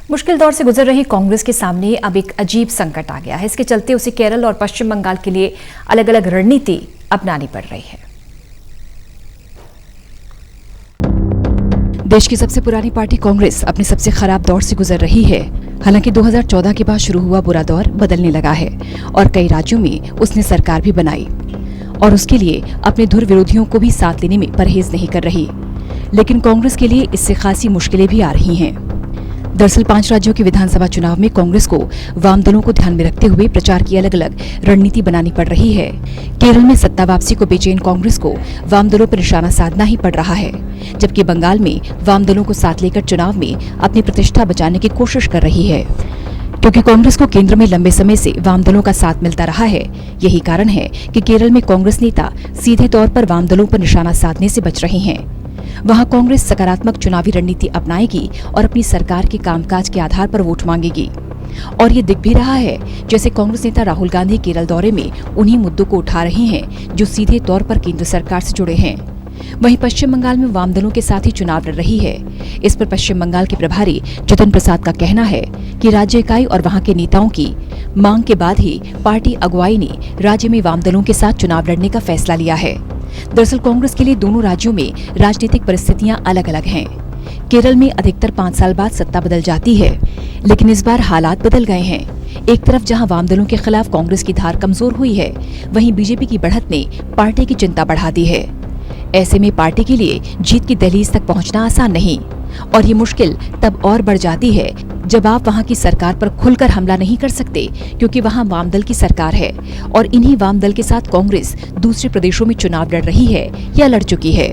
मुश्किल दौर से गुजर रही कांग्रेस के सामने अब एक अजीब संकट आ गया है। इसके चलते उसे केरल और पश्चिम बंगाल के लिए अलग अलग रणनीति अपनानी पड़ रही है। देश की सबसे पुरानी पार्टी कांग्रेस अपने सबसे खराब दौर से गुजर रही है। हालांकि 2014 के बाद शुरू हुआ बुरा दौर बदलने लगा है और कई राज्यों में उसने सरकार भी बनाई और उसके लिए अपने धुर विरोधियों को भी साथ लेने में परहेज नहीं कर रही। लेकिन कांग्रेस के लिए इससे खासी मुश्किलें भी आ रही हैं। दरअसल 5 राज्यों के विधानसभा चुनाव में कांग्रेस को वाम दलों को ध्यान में रखते हुए प्रचार की अलग अलग रणनीति बनानी पड़ रही है। केरल में सत्ता वापसी को बेचैन कांग्रेस को वाम दलों पर निशाना साधना ही पड़ रहा है, जबकि बंगाल में वाम दलों को साथ लेकर चुनाव में अपनी प्रतिष्ठा बचाने की कोशिश कर रही है। क्योंकि कांग्रेस को केंद्र में लंबे समय से वाम दलों का साथ मिलता रहा है, यही कारण है कि केरल में कांग्रेस नेता सीधे तौर पर वाम दलों पर निशाना साधने से बच रहे हैं। वहां कांग्रेस सकारात्मक चुनावी रणनीति अपनाएगी और अपनी सरकार के कामकाज के आधार पर वोट मांगेगी। और ये दिख भी रहा है, जैसे कांग्रेस नेता राहुल गांधी केरल दौरे में उन्हीं मुद्दों को उठा रहे हैं जो सीधे तौर पर केंद्र सरकार से जुड़े हैं। वहीं पश्चिम बंगाल में वाम दलों के साथ ही चुनाव लड़ रही है। इस पर पश्चिम बंगाल के प्रभारी जतन प्रसाद का कहना है कि राज्य इकाई और वहां के नेताओं की मांग के बाद ही पार्टी अगुवाई ने राज्य में वाम दलों के साथ चुनाव लड़ने का फैसला लिया है। दरअसल कांग्रेस के लिए दोनों राज्यों में राजनीतिक परिस्थितियां अलग अलग हैं। केरल में अधिकतर 5 साल बाद सत्ता बदल जाती है, लेकिन इस बार हालात बदल गए हैं। एक तरफ जहां वाम दलों के खिलाफ कांग्रेस की धार कमजोर हुई है, वहीं बीजेपी की बढ़त ने पार्टी की चिंता बढ़ा दी है। ऐसे में पार्टी के लिए जीत की दहलीज तक पहुंचना आसान नहीं, और ये मुश्किल तब और बढ़ जाती है जब आप वहां की सरकार पर खुलकर हमला नहीं कर सकते, क्योंकि वहां वाम दल की सरकार है और इन्हीं वाम दल के साथ कांग्रेस दूसरे प्रदेशों में चुनाव लड़ रही है या लड़ चुकी है।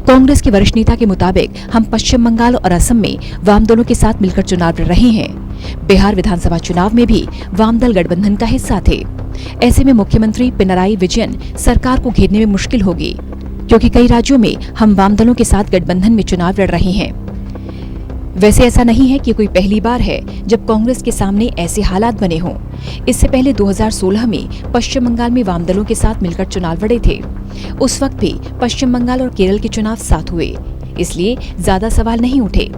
कांग्रेस के वरिष्ठ नेता के मुताबिक हम पश्चिम बंगाल और असम में वाम दलों के साथ मिलकर चुनाव लड़ रहे हैं। बिहार विधानसभा चुनाव में भी वाम दल गठबंधन का हिस्सा थे। ऐसे में मुख्यमंत्री पिनराई विजयन सरकार को घेरने में मुश्किल होगी, क्योंकि कई राज्यों में हम वाम दलों के साथ गठबंधन में चुनाव लड़ रहे हैं। वैसे ऐसा नहीं है कि कोई पहली बार है जब कांग्रेस के सामने ऐसे हालात बने हों। इससे पहले 2016 में पश्चिम बंगाल में वाम दलों के साथ मिलकर चुनाव लड़े थे। उस वक्त भी पश्चिम बंगाल और केरल के चुनाव साथ हुए, इसलिए ज्यादा सवाल नहीं उठे।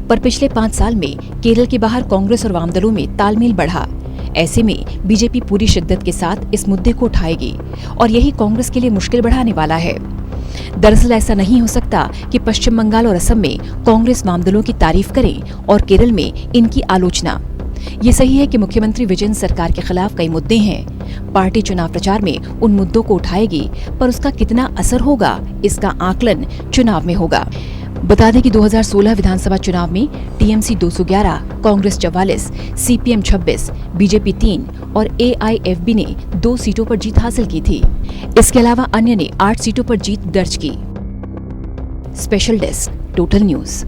पर पिछले 5 साल में केरल के बाहर कांग्रेस और वाम दलों में तालमेल बढ़ा। ऐसे में बीजेपी पूरी शिद्दत के साथ इस मुद्दे को उठाएगी और यही कांग्रेस के लिए मुश्किल बढ़ाने वाला है। दरअसल ऐसा नहीं हो सकता कि पश्चिम बंगाल और असम में कांग्रेस वाम दलों की तारीफ करें और केरल में इनकी आलोचना। ये सही है कि मुख्यमंत्री विजयन सरकार के खिलाफ कई मुद्दे हैं। पार्टी चुनाव प्रचार में उन मुद्दों को उठाएगी, पर उसका कितना असर होगा, इसका आकलन चुनाव में होगा। बता दें कि 2016 विधानसभा चुनाव में टीएमसी 211, कांग्रेस 44, सीपीएम 26, बीजेपी 3 और एआईएफबी ने 2 सीटों पर जीत हासिल की थी। इसके अलावा अन्य ने 8 सीटों पर जीत दर्ज की। Special desk, total news.